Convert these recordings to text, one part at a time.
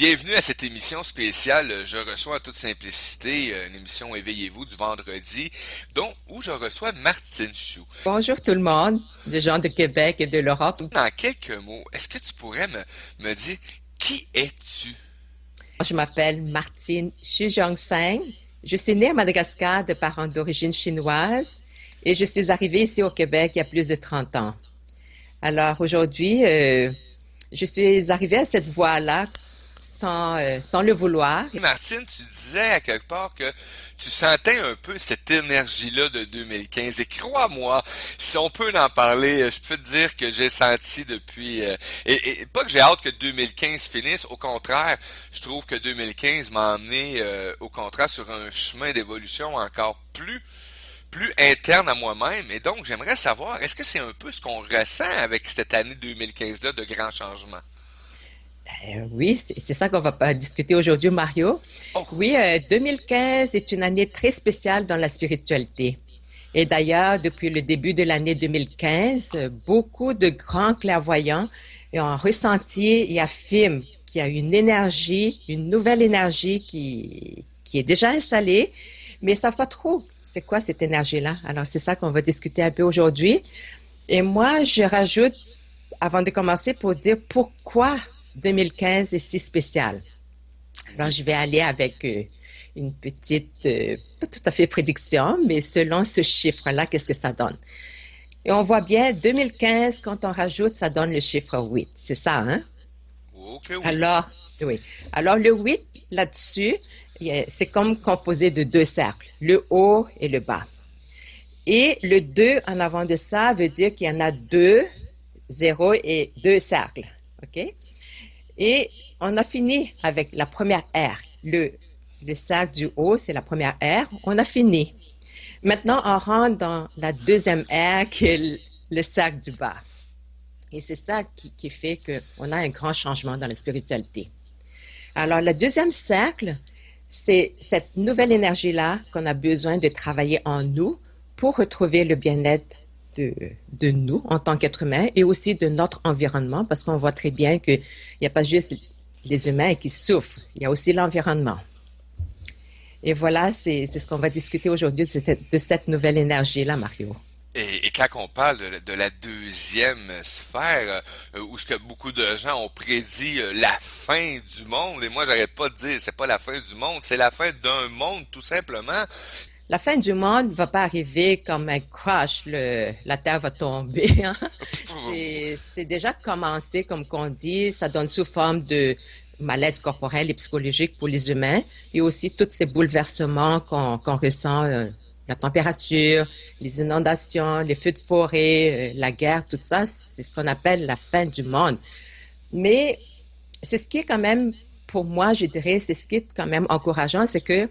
Bienvenue à cette émission spéciale. Je reçois en toute simplicité une émission Éveillez-vous du vendredi, où je reçois Martine Chou. Bonjour tout le monde, des gens de Québec et de l'Europe. En quelques mots, est-ce que tu pourrais me dire qui es-tu? Je m'appelle Martine Xu-Jong-Seng. Je suis née à Madagascar de parents d'origine chinoise et je suis arrivée ici au Québec il y a plus de 30 ans. Alors aujourd'hui, je suis arrivée à cette voie-là sans le vouloir. Martine, tu disais à quelque part que tu sentais un peu cette énergie-là de 2015. Et crois-moi, si on peut en parler, je peux te dire que j'ai senti depuis... et pas que j'ai hâte que 2015 finisse, au contraire, je trouve que 2015 m'a emmené, au contraire, sur un chemin d'évolution encore plus interne à moi-même. Et donc, j'aimerais savoir, est-ce que c'est un peu ce qu'on ressent avec cette année 2015-là de grands changements? Oui, c'est ça qu'on va pas discuter aujourd'hui, Mario. Oh! Oui, 2015 est une année très spéciale dans la spiritualité. Et d'ailleurs, depuis le début de l'année 2015, beaucoup de grands clairvoyants ont ressenti et affirment qu'il y a une énergie, une nouvelle énergie qui est déjà installée, mais ils savent pas trop c'est quoi cette énergie-là. Alors, c'est ça qu'on va discuter un peu aujourd'hui. Et moi, je rajoute, avant de commencer, pour dire pourquoi 2015 est si spécial. Alors, je vais aller avec une petite, pas tout à fait prédiction, mais selon ce chiffre-là, qu'est-ce que ça donne? Et on voit bien, 2015, quand on rajoute, ça donne le chiffre 8. C'est ça, hein? Ok, oui. Alors, oui. Alors, le 8, là-dessus, c'est comme composé de deux cercles, le haut et le bas. Et le 2 en avant de ça veut dire qu'il y en a deux zéros et deux cercles. OK? Et on a fini avec la première ère. Le cercle du haut, c'est la première ère. On a fini. Maintenant, on rentre dans la deuxième ère qui est le cercle du bas. Et c'est ça qui fait qu'on a un grand changement dans la spiritualité. Alors, le deuxième cercle, c'est cette nouvelle énergie-là qu'on a besoin de travailler en nous pour retrouver le bien-être de nous en tant qu'être humain et aussi de notre environnement, parce qu'on voit très bien qu'il n'y a pas juste les humains qui souffrent, il y a aussi l'environnement. Et voilà, c'est ce qu'on va discuter aujourd'hui de cette nouvelle énergie-là, Mario. Et quand on parle de la deuxième sphère, où ce que beaucoup de gens ont prédit la fin du monde, et moi j'arrête pas de dire c'est pas la fin du monde, c'est la fin d'un monde tout simplement. La fin du monde ne va pas arriver comme un crash, la Terre va tomber. Hein? C'est déjà commencé, comme qu'on dit, ça donne sous forme de malaise corporel et psychologique pour les humains et aussi tous ces bouleversements qu'on ressent, la température, les inondations, les feux de forêt, la guerre, tout ça, c'est ce qu'on appelle la fin du monde. Mais c'est ce qui est quand même, pour moi, je dirais, c'est ce qui est quand même encourageant, c'est que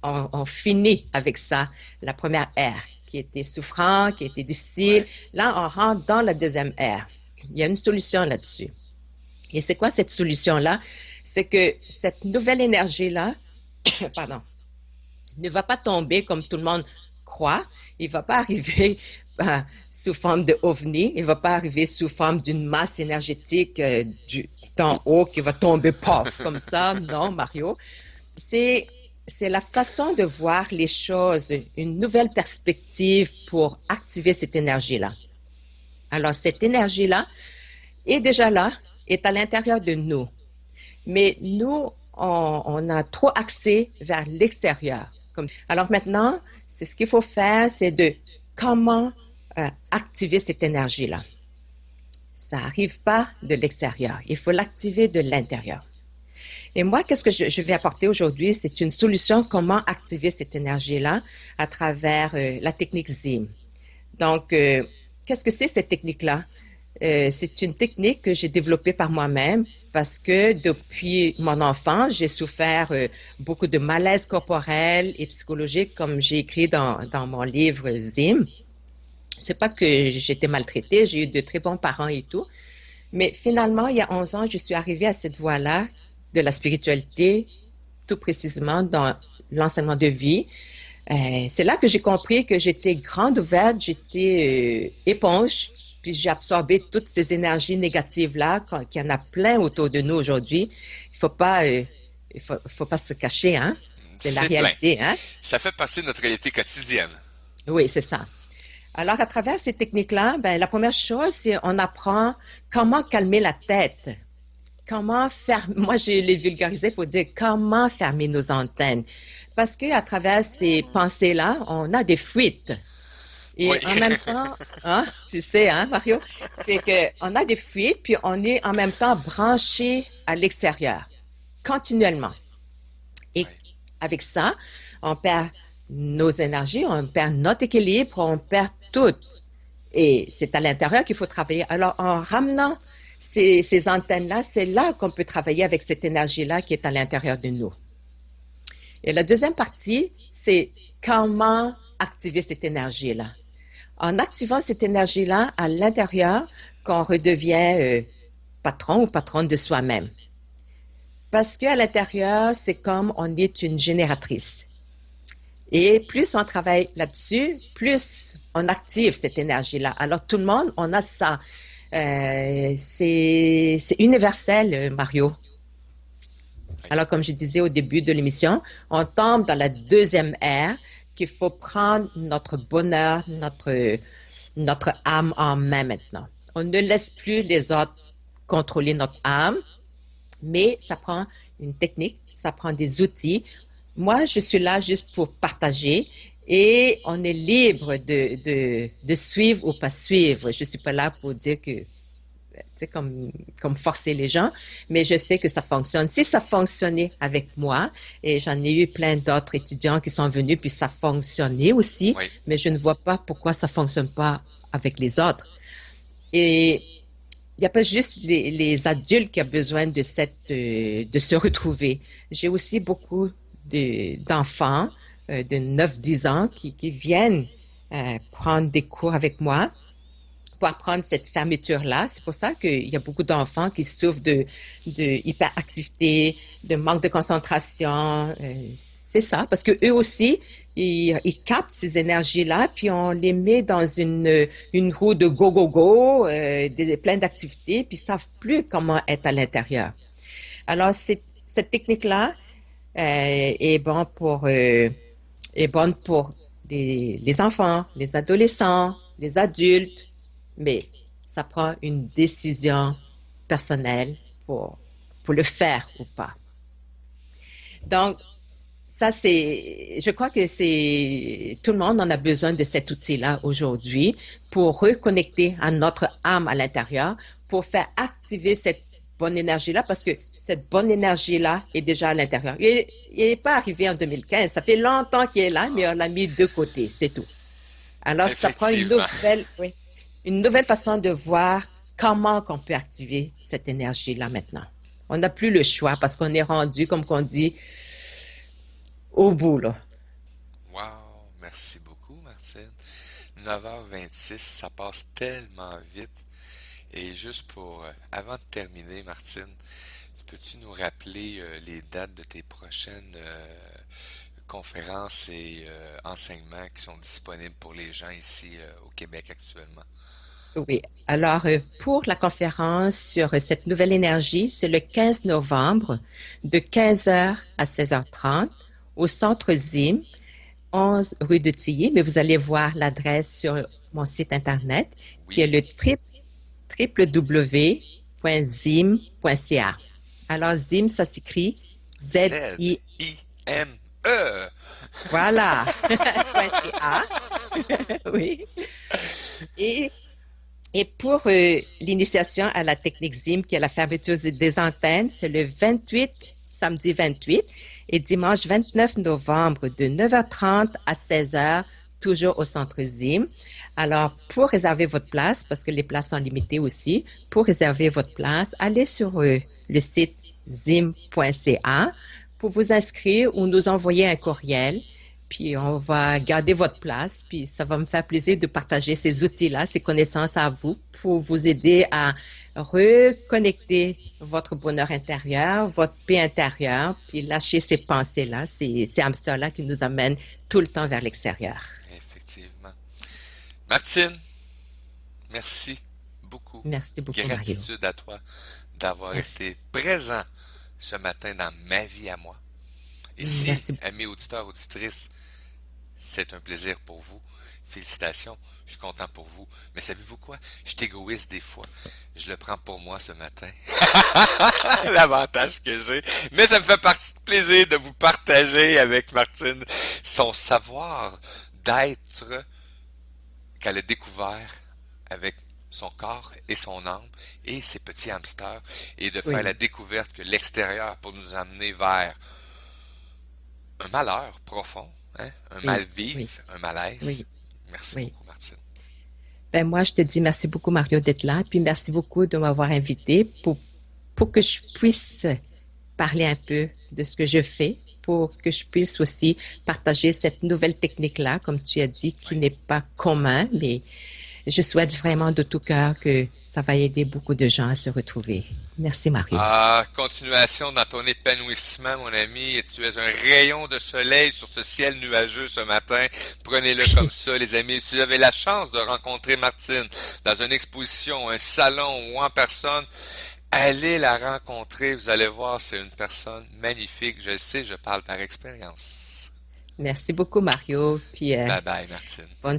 on finit avec ça, la première ère, qui était souffrant, qui était difficile. Ouais. Là, on rentre dans la deuxième ère. Il y a une solution là-dessus. Et c'est quoi cette solution-là? C'est que cette nouvelle énergie-là, pardon, ne va pas tomber comme tout le monde croit. Il va pas arriver sous forme de ovni. Il va pas arriver sous forme d'une masse énergétique d'en haut qui va tomber paf comme ça. Non, Mario. C'est c'est la façon de voir les choses, une nouvelle perspective pour activer cette énergie-là. Alors, cette énergie-là est déjà là, est à l'intérieur de nous. Mais nous, on a trop axé vers l'extérieur. Alors maintenant, c'est ce qu'il faut faire, c'est de comment activer cette énergie-là. Ça n'arrive pas de l'extérieur. Il faut l'activer de l'intérieur. Et moi, qu'est-ce que je vais apporter aujourd'hui? C'est une solution comment activer cette énergie-là à travers la technique ZIM. Donc, qu'est-ce que c'est cette technique-là? C'est une technique que j'ai développée par moi-même parce que depuis mon enfance, j'ai souffert beaucoup de malaise corporel et psychologique, comme j'ai écrit dans mon livre ZIM. C'est pas que j'étais maltraitée, j'ai eu de très bons parents et tout. Mais finalement, il y a 11 ans, je suis arrivée à cette voie-là de la spiritualité, tout précisément dans l'enseignement de vie. C'est là que j'ai compris que j'étais grande ouverte, j'étais éponge puis j'ai absorbé toutes ces énergies négatives-là, qu'il y en a plein autour de nous aujourd'hui. Il faut pas, faut pas se cacher, hein? C'est la C'est plein. réalité, hein? Ça fait partie de notre réalité quotidienne. Oui, c'est ça. Alors, à travers ces techniques-là, ben, la première chose, c'est on apprend comment calmer la tête. Comment faire, moi je l'ai vulgarisé pour dire comment fermer nos antennes. Parce que à travers ces pensées-là, on a des fuites. Oui. Et en même temps, hein, tu sais, hein, Mario, fait que on a des fuites, puis on est en même temps branché à l'extérieur, continuellement. Et Oui. avec ça, on perd nos énergies, on perd notre équilibre, on perd tout. Et c'est à l'intérieur qu'il faut travailler. Alors, en ramenant ces antennes-là, c'est là qu'on peut travailler avec cette énergie-là qui est à l'intérieur de nous. Et la deuxième partie, c'est comment activer cette énergie-là. En activant cette énergie-là à l'intérieur, qu'on redevient patron ou patronne de soi-même. Parce qu'à l'intérieur, c'est comme on est une génératrice. Et plus on travaille là-dessus, plus on active cette énergie-là. Alors tout le monde, on a ça. C'est universel, Mario. Oui. Alors comme je disais au début de l'émission, on tombe dans la deuxième ère qu'il faut prendre notre bonheur, notre âme en main maintenant. On ne laisse plus les autres contrôler notre âme, mais ça prend une technique, ça prend des outils. Moi, je suis là juste pour partager et on est libre de suivre ou pas suivre. Je suis pas là pour dire que, tu sais, comme forcer les gens, mais je sais que ça fonctionne. Si ça fonctionnait avec moi, et j'en ai eu plein d'autres étudiants qui sont venus, puis ça fonctionnait aussi, Oui. mais je ne vois pas pourquoi ça fonctionne pas avec les autres. Et il n'y a pas juste les adultes qui ont besoin de se retrouver. J'ai aussi beaucoup d'enfants de 9, 10 ans qui viennent prendre des cours avec moi pour apprendre cette fermeture-là. C'est pour ça qu'il y a beaucoup d'enfants qui souffrent de hyperactivité, de manque de concentration. C'est ça, parce que eux aussi, ils captent ces énergies-là, puis on les met dans une roue de go-go-go, plein d'activités, puis ils savent plus comment être à l'intérieur. Alors, cette technique-là est bonne pour les enfants, les adolescents, les adultes, mais ça prend une décision personnelle pour le faire ou pas. Donc, ça, je crois que tout le monde en a besoin de cet outil-là aujourd'hui pour reconnecter à notre âme à l'intérieur, pour faire activer cette bonne énergie-là, parce que cette bonne énergie-là est déjà à l'intérieur. Il n'est pas arrivé en 2015, ça fait longtemps qu'il est là, mais on l'a mis de côté, c'est tout. Alors, ça prend Effectivement. oui, une nouvelle façon de voir comment qu'on peut activer cette énergie-là maintenant. On n'a plus le choix parce qu'on est rendu, comme qu'on dit, au bout, là. Wow, merci beaucoup, Martine. 9h26, ça passe tellement vite. Et juste avant de terminer, Martine, peux-tu nous rappeler les dates de tes prochaines conférences et enseignements qui sont disponibles pour les gens ici au Québec actuellement? Oui. Alors, pour la conférence sur cette nouvelle énergie, c'est le 15 novembre de 15 heures à 16h30 au Centre ZIM, 11 rue de Tilly, mais vous allez voir l'adresse sur mon site Internet qui est Oui. le www.zim.ca. Alors, ZIM, ça s'écrit Z-I. Z-I-M-E. Voilà. .ca. Oui. Et Et pour l'initiation à la technique ZIM, qui est la fermeture des antennes, c'est le 28, samedi 28 et dimanche 29 novembre de 9h30 à 16h, toujours au centre ZIM. Alors, pour réserver votre place, parce que les places sont limitées aussi, pour réserver votre place, allez sur le site zim.ca pour vous inscrire ou nous envoyer un courriel. Puis on va garder votre place, puis ça va me faire plaisir de partager ces outils-là, ces connaissances à vous pour vous aider à reconnecter votre bonheur intérieur, votre paix intérieure, puis lâcher ces pensées-là, ces hamsters-là qui nous amènent tout le temps vers l'extérieur. Effectivement. Martine, merci. beaucoup. Merci beaucoup, Mario. Gratitude à toi d'avoir Merci. été présent ce matin dans ma vie à moi. Et si, Merci. amis auditeurs, auditrices, c'est un plaisir pour vous, félicitations, je suis content pour vous. Mais savez-vous quoi? Je suis égoïste des fois. Je le prends pour moi ce matin. L'avantage que j'ai. Mais ça me fait partie de plaisir de vous partager avec Martine son savoir d'être qu'elle a découvert avec son corps et son âme et ses petits hamsters et de faire la Oui, découverte que l'extérieur pour nous amener vers un malheur profond, hein, un oui, oui, mal-vivre, un malaise. oui, Merci oui. beaucoup, Martine. Ben moi, je te dis merci beaucoup, Mario, d'être là. Puis merci beaucoup de m'avoir invité pour que je puisse parler un peu de ce que je fais, pour que je puisse aussi partager cette nouvelle technique-là, comme tu as dit, qui Oui. n'est pas commun, mais je souhaite vraiment de tout cœur que ça va aider beaucoup de gens à se retrouver. Merci, Mario. Ah, continuation dans ton épanouissement, mon ami, et tu es un rayon de soleil sur ce ciel nuageux ce matin. Prenez-le comme ça, les amis. Si vous avez la chance de rencontrer Martine dans une exposition, un salon ou en personne, allez la rencontrer. Vous allez voir, c'est une personne magnifique. Je le sais, je parle par expérience. Merci beaucoup, Mario. Puis Bye bye, Martine. bonne